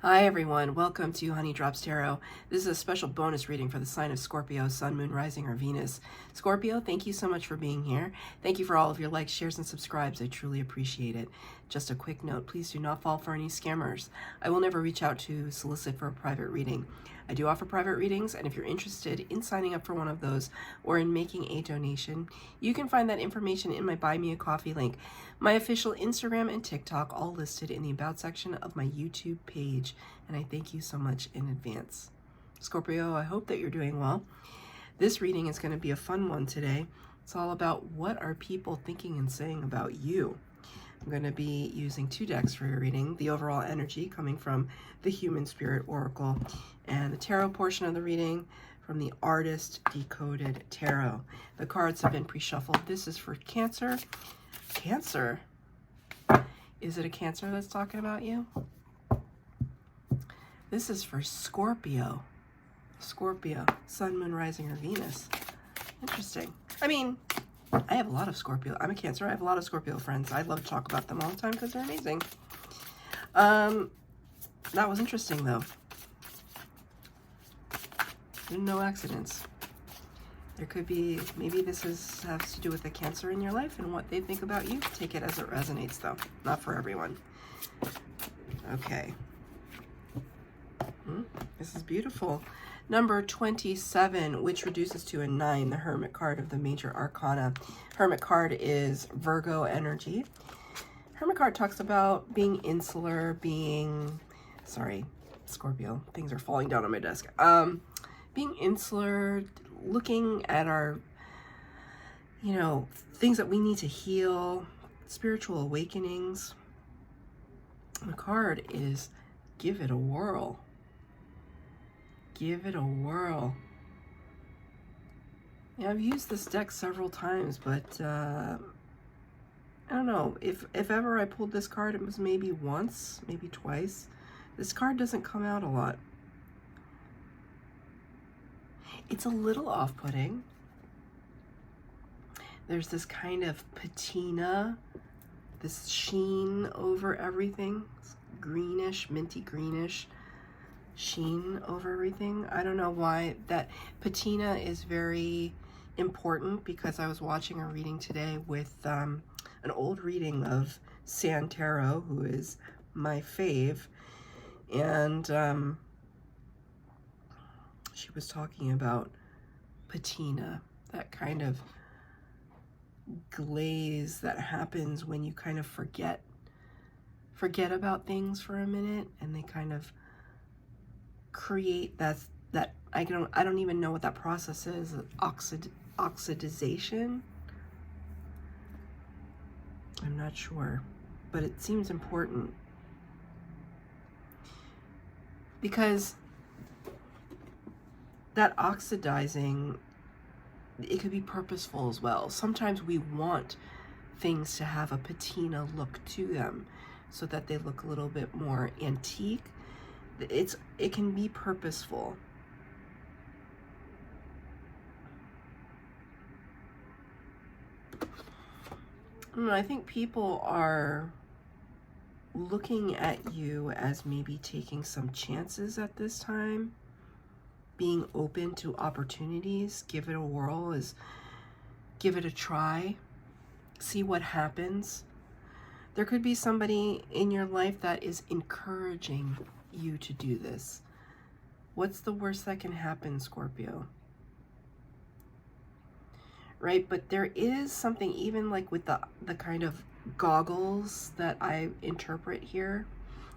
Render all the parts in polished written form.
Hi everyone, welcome to Honey Drops Tarot. This is a special bonus reading for the sign of Scorpio, Sun, Moon, Rising, or Venus. Scorpio, thank you so much for being here. Thank you for all of your likes, shares, and subscribes. I truly appreciate it. Just a quick note, please do not fall for any scammers. I will never reach out to solicit for a private reading. I do offer private readings, and if you're interested in signing up for one of those or in making a donation, you can find that information in my Buy Me a Coffee link. My official Instagram and TikTok all listed in the About section of my YouTube page, and I thank you so much in advance. Scorpio, I hope that you're doing well. This reading is going to be a fun one today. It's all about what are people thinking and saying about you. I'm going to be using two decks for your reading, the overall energy coming from the Human Spirit Oracle and the tarot portion of the reading from the Artist Decoded Tarot. The cards have been pre-shuffled. This is for Cancer. Cancer? Is it a Cancer that's talking about you? This is for Scorpio. Scorpio, Sun, Moon, Rising, or Venus. Interesting. I mean, I have a lot of Scorpio. I'm a Cancer. I have a lot of Scorpio friends. I love to talk about them all the time because they're amazing. That was interesting, though. No accidents. There could be, maybe this has to do with the Cancer in your life and what they think about you. Take it as it resonates, though. Not for everyone. Okay. This is beautiful. Number 27, which reduces to a 9, the Hermit card of the Major Arcana. Hermit card is Virgo energy. Hermit card talks about being insular, being, sorry, Scorpio, things are falling down on my desk. Being insular, looking at our, things that we need to heal, spiritual awakenings. The card is give it a whirl. Give it a whirl. Yeah, I've used this deck several times, but I don't know. If ever I pulled this card, it was maybe once, maybe twice. This card doesn't come out a lot. It's a little off-putting. There's this kind of patina, this sheen over everything. It's greenish, minty greenish sheen over everything. I don't know why that patina is very important, because I was watching a reading today with an old reading of San Tarot, who is my fave, and she was talking about patina, that kind of glaze that happens when you kind of forget about things for a minute, and they kind of create that I don't even know what that process is. Oxidization. I'm not sure, but it seems important, because that oxidizing, it could be purposeful as well. Sometimes we want things to have a patina look to them so that they look a little bit more antique. It can be purposeful. I think people are looking at you as maybe taking some chances at this time, being open to opportunities. Give it a whirl is give it a try, see what happens. There could be somebody in your life that is encouraging you to do this. What's the worst that can happen, Scorpio? Right? But there is something, even like with the kind of goggles that I interpret here.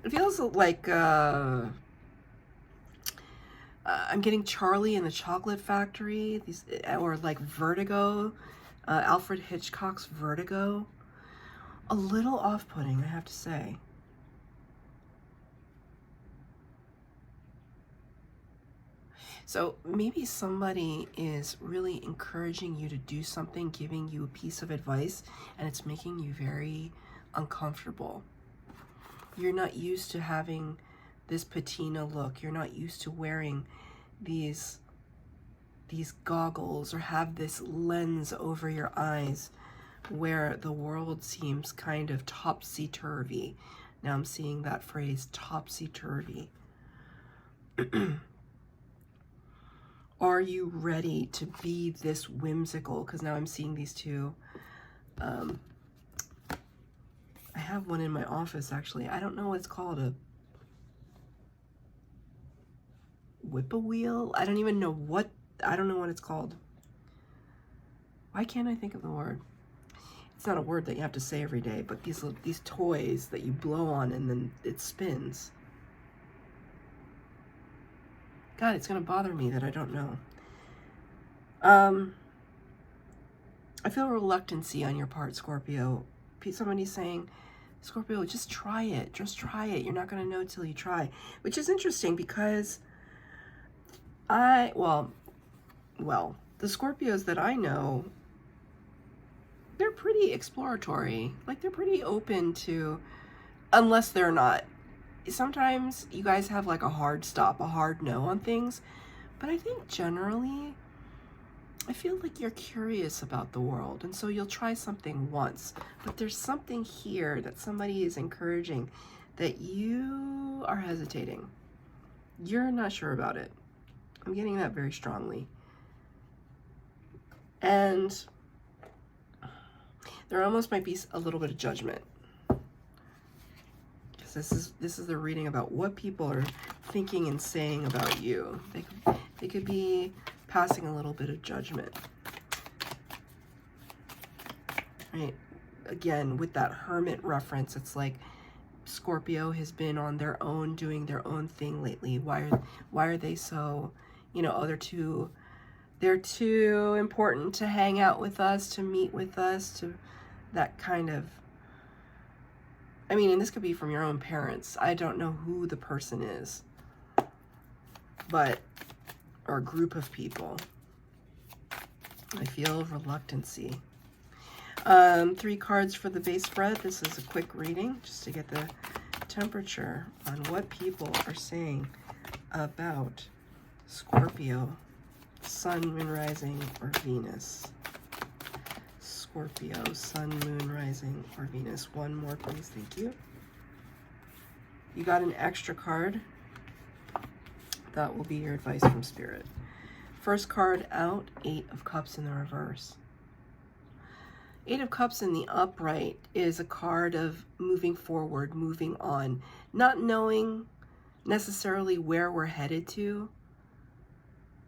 It feels like I'm getting Charlie and the Chocolate Factory, or like Vertigo, Alfred Hitchcock's Vertigo. A little off-putting, I have to say. So maybe somebody is really encouraging you to do something, giving you a piece of advice, and it's making you very uncomfortable. You're not used to having this patina look. You're not used to wearing these goggles or have this lens over your eyes where the world seems kind of topsy-turvy. Now I'm seeing that phrase, topsy-turvy. Are you ready to be this whimsical? Because now I'm seeing these two. I have one in my office, actually. I don't know what it's called. A whip-a-wheel? I don't even know what. I don't know what it's called. Why can't I think of the word? It's not a word that you have to say every day, but these toys that you blow on and then it spins. God, it's going to bother me that I don't know. I feel reluctancy on your part, Scorpio. Somebody's saying, Scorpio, just try it. Just try it. You're not going to know till you try. Which is interesting because well, the Scorpios that I know, they're pretty exploratory. Like, they're pretty open to, unless they're not. Sometimes you guys have like a hard stop, a hard no on things. But I think generally, I feel like you're curious about the world. And so you'll try something once. But there's something here that somebody is encouraging that you are hesitating. You're not sure about it. I'm getting that very strongly. And there almost might be a little bit of judgment. Because this is the reading about what people are thinking and saying about you. They could be passing a little bit of judgment. Right? Again, with that hermit reference, it's like Scorpio has been on their own, doing their own thing lately. Why are they so, oh, they're too important to hang out with us, to meet with us, to that kind of, I mean, and this could be from your own parents. I don't know who the person is, but, or a group of people. I feel reluctancy. 3 cards for the base spread. This is a quick reading just to get the temperature on what people are saying about Scorpio, Sun, Moon, Rising, or Venus. Scorpio, Sun, Moon, Rising, or Venus. One more, please. Thank you. You got an extra card. That will be your advice from Spirit. First card out, 8 of Cups in the reverse. 8 of Cups in the upright is a card of moving forward, moving on, not knowing necessarily where we're headed to,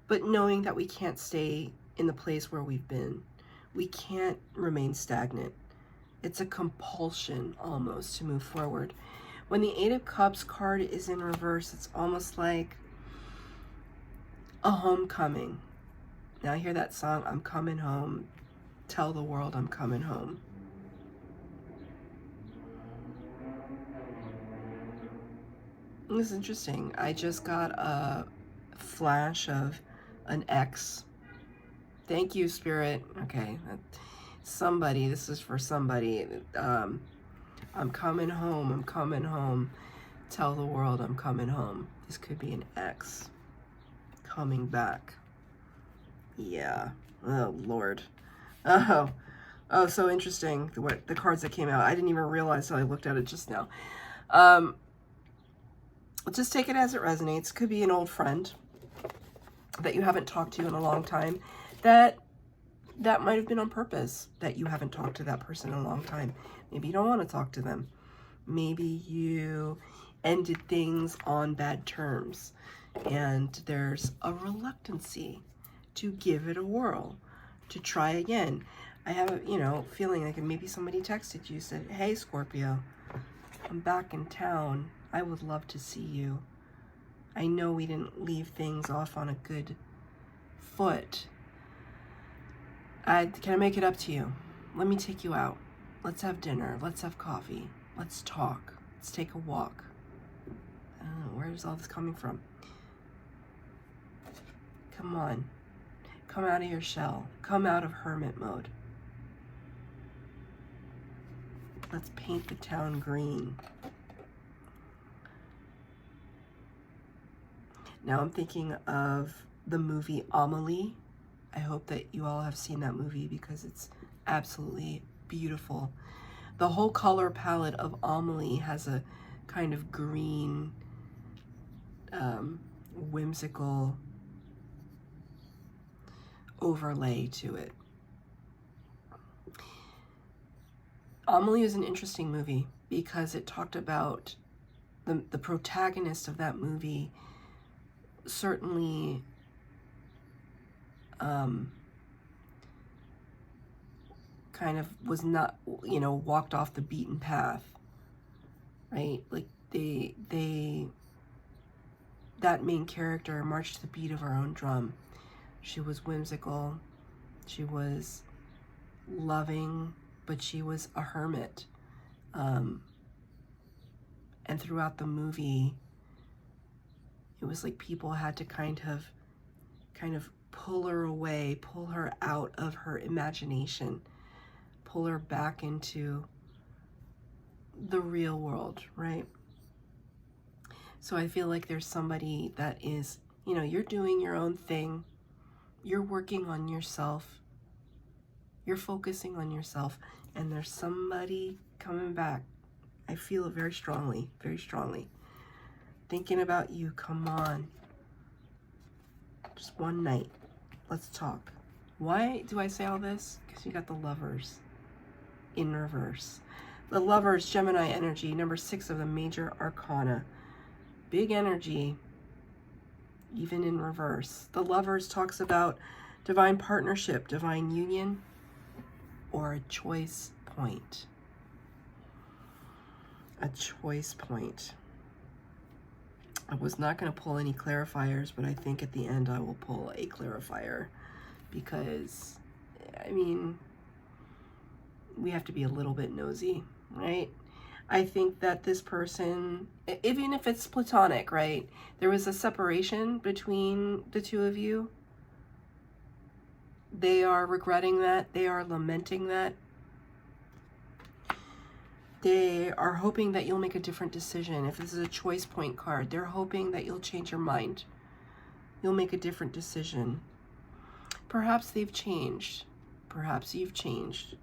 but knowing that we can't stay in the place where we've been. We can't remain stagnant. It's a compulsion almost to move forward. When the 8 of Cups card is in reverse, it's almost like a homecoming. Now I hear that song, I'm coming home. Tell the world I'm coming home. This is interesting. I just got a flash of an ex. Thank you, Spirit. Okay. Somebody, this is for somebody. I'm coming home. I'm coming home. Tell the world I'm coming home. This could be an ex coming back. Yeah. Oh, Lord. Oh, so interesting. The cards that came out. I didn't even realize till I looked at it just now. Just take it as it resonates. Could be an old friend that you haven't talked to in a long time. That might have been on purpose, that you haven't talked to that person in a long time. Maybe you don't want to talk to them. Maybe you ended things on bad terms. And there's a reluctancy to give it a whirl, to try again. I have a, feeling like maybe somebody texted you, said, hey, Scorpio, I'm back in town. I would love to see you. I know we didn't leave things off on a good foot. Can I make it up to you? Let me take you out. Let's have dinner. Let's have coffee. Let's talk. Let's take a walk. I don't know, where is all this coming from? Come on. Come out of your shell. Come out of hermit mode. Let's paint the town green. Now I'm thinking of the movie Amelie. I hope that you all have seen that movie because it's absolutely beautiful. the whole color palette of Amelie has a kind of green, whimsical overlay to it. Amelie was an interesting movie because it talked about the protagonist of that movie certainly kind of was not, you know, walked off the beaten path, right? Like that main character marched to the beat of her own drum. She was whimsical, she was loving, but she was a hermit. And throughout the movie, it was like people had to kind of pull her away, pull her out of her imagination, pull her back into the real world, right? So I feel like there's somebody that is, you know, you're doing your own thing, you're working on yourself, you're focusing on yourself, and there's somebody coming back. I feel it very strongly, thinking about you. Come on, just one night, let's talk. Why do I say all this? Because you got the Lovers in reverse. The Lovers, Gemini energy, number 6 of the major arcana. Big energy, even in reverse. The Lovers talks about divine partnership, divine union, or a choice point. A choice point. I was not going to pull any clarifiers, but I think at the end I will pull a clarifier because, I mean, we have to be a little bit nosy, right? I think that this person, even if it's platonic, right? There was a separation between the two of you. They are regretting that. They are lamenting that. They are hoping that you'll make a different decision. If this is a choice point card, they're hoping that you'll change your mind. You'll make a different decision. Perhaps they've changed. Perhaps you've changed.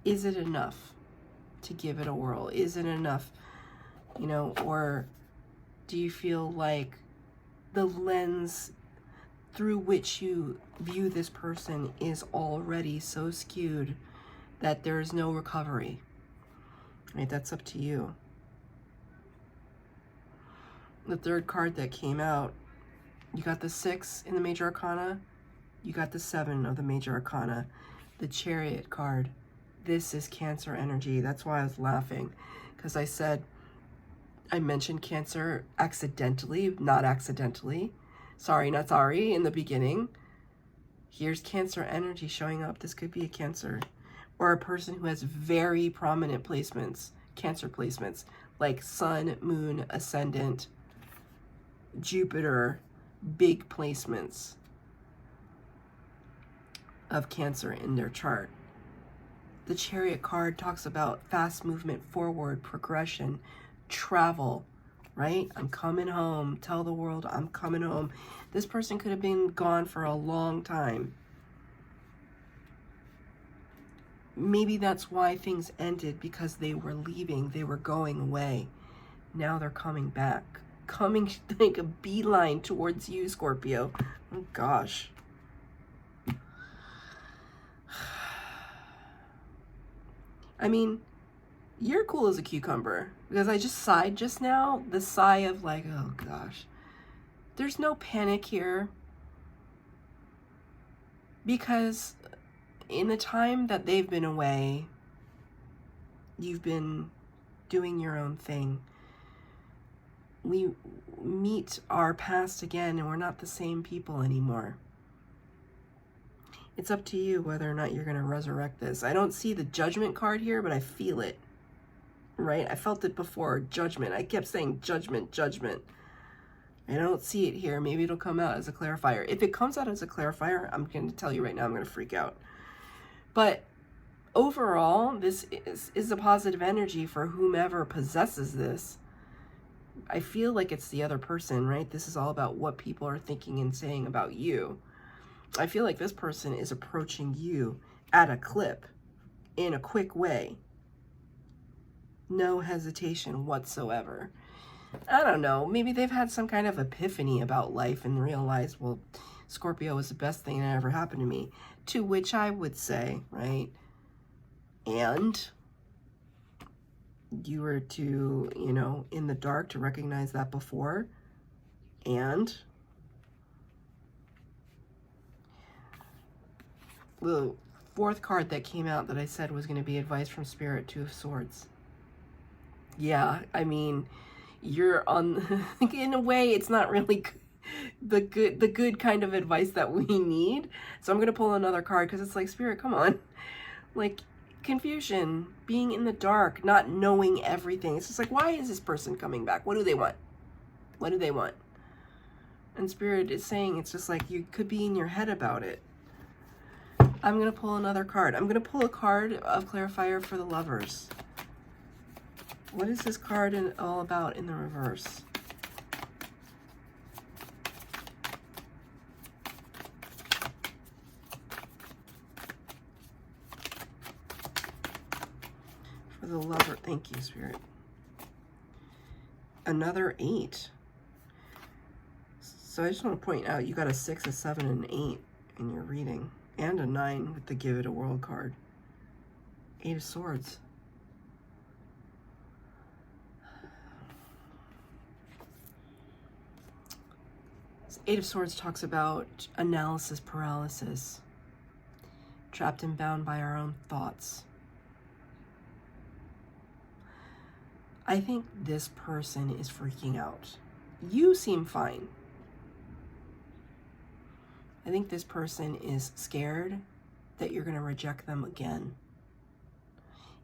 Is it enough to give it a whirl? Is it enough, you know, or do you feel like the lens through which you view this person is already so skewed that there is no recovery? Right, that's up to you. The third card that came out, you got the 6 in the major arcana, you got the 7 of the major arcana, the Chariot card. This is Cancer energy. That's why I was laughing, because I mentioned Cancer accidentally, not accidentally. Sorry, not sorry, in the beginning. Here's Cancer energy showing up. This could be a Cancer or a person who has very prominent placements, Cancer placements, like Sun, Moon, Ascendant, Jupiter, big placements of Cancer in their chart. The Chariot card talks about fast movement forward, progression, travel, right? I'm coming home. Tell the world I'm coming home. This person could have been gone for a long time. Maybe that's why things ended, because they were leaving, they were going away. Now they're coming back, coming like a beeline towards you, Scorpio. Oh gosh. I mean, you're cool as a cucumber, because I just sighed just now, the sigh of like, oh gosh. There's no panic here, because in the time that they've been away, you've been doing your own thing. We meet our past again, and we're not the same people anymore. It's up to you whether or not you're going to resurrect this. I don't see the Judgment card here, but I feel it, right? I felt it before, Judgment. I kept saying Judgment, Judgment. I don't see it here. Maybe it'll come out as a clarifier. If it comes out as a clarifier, I'm going to tell you right now, I'm going to freak out. But overall, this is a positive energy for whomever possesses this. I feel like it's the other person, right? This is all about what people are thinking and saying about you. I feel like this person is approaching you at a clip in a quick way. No hesitation whatsoever. I don't know. Maybe they've had some kind of epiphany about life and realized, well, Scorpio was the best thing that ever happened to me. To which I would say, right? And you were to, you know, in the dark to recognize that before. And the fourth card that came out that I said was going to be advice from Spirit, Two of Swords. Yeah, I mean, you're on, in a way, it's not really the good kind of advice that we need. So I'm going to pull another card because it's like, Spirit, come on. Like, confusion, being in the dark, not knowing everything. It's just like, why is this person coming back? What do they want? What do they want? And Spirit is saying it's just like you could be in your head about it. I'm going to pull another card. I'm going to pull a card of clarifier for the lovers. What is this card all about in the reverse? For the lover, thank you, Spirit. Another 8. So I just want to point out you got a 6, a 7, and an 8 in your reading. And a 9 with the Give It a Whirl card. 8 of Swords. Eight of Swords talks about analysis paralysis, trapped and bound by our own thoughts. I think this person is freaking out. You seem fine. I think this person is scared that you're going to reject them again.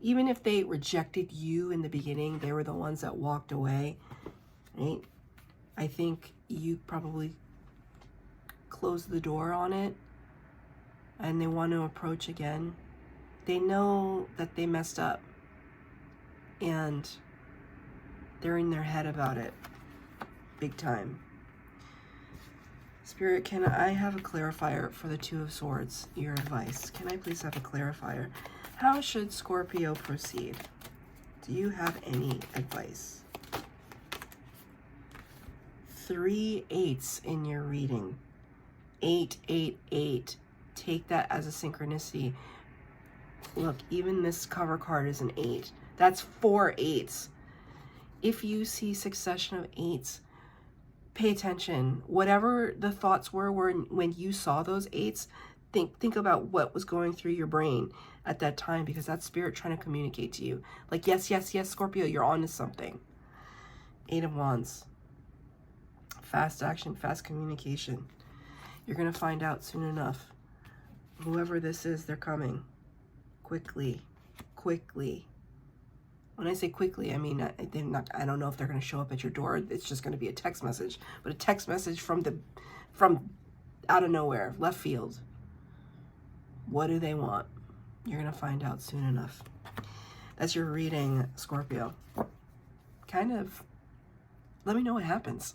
Even if they rejected you in the beginning, they were the ones that walked away, right? I think you probably closed the door on it and they want to approach again. They know that they messed up and they're in their head about it big time. Spirit, can I have a clarifier for the Two of Swords? Your advice. Can I please have a clarifier? How should Scorpio proceed? Do you have any advice? 3 8s in your reading. 8, 8, 8. Take that as a synchronicity. Look, even this cover card is an 8. That's 4 8s. If you see succession of 8s, pay attention. Whatever the thoughts were when you saw those 8s, think about what was going through your brain at that time, because that's Spirit trying to communicate to you. Like, yes, yes, yes, Scorpio, you're on to something. 8 of Wands. Fast action, fast communication. You're going to find out soon enough. Whoever this is, they're coming. Quickly. Quickly. When I say quickly, I mean, I don't know if they're going to show up at your door. It's just going to be a text message. But a text message from out of nowhere, left field. What do they want? You're going to find out soon enough. That's your reading, Scorpio. Kind of, let me know what happens.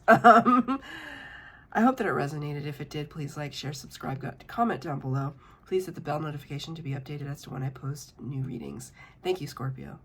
I hope that it resonated. If it did, please like, share, subscribe, comment down below. Please hit the bell notification to be updated as to when I post new readings. Thank you, Scorpio.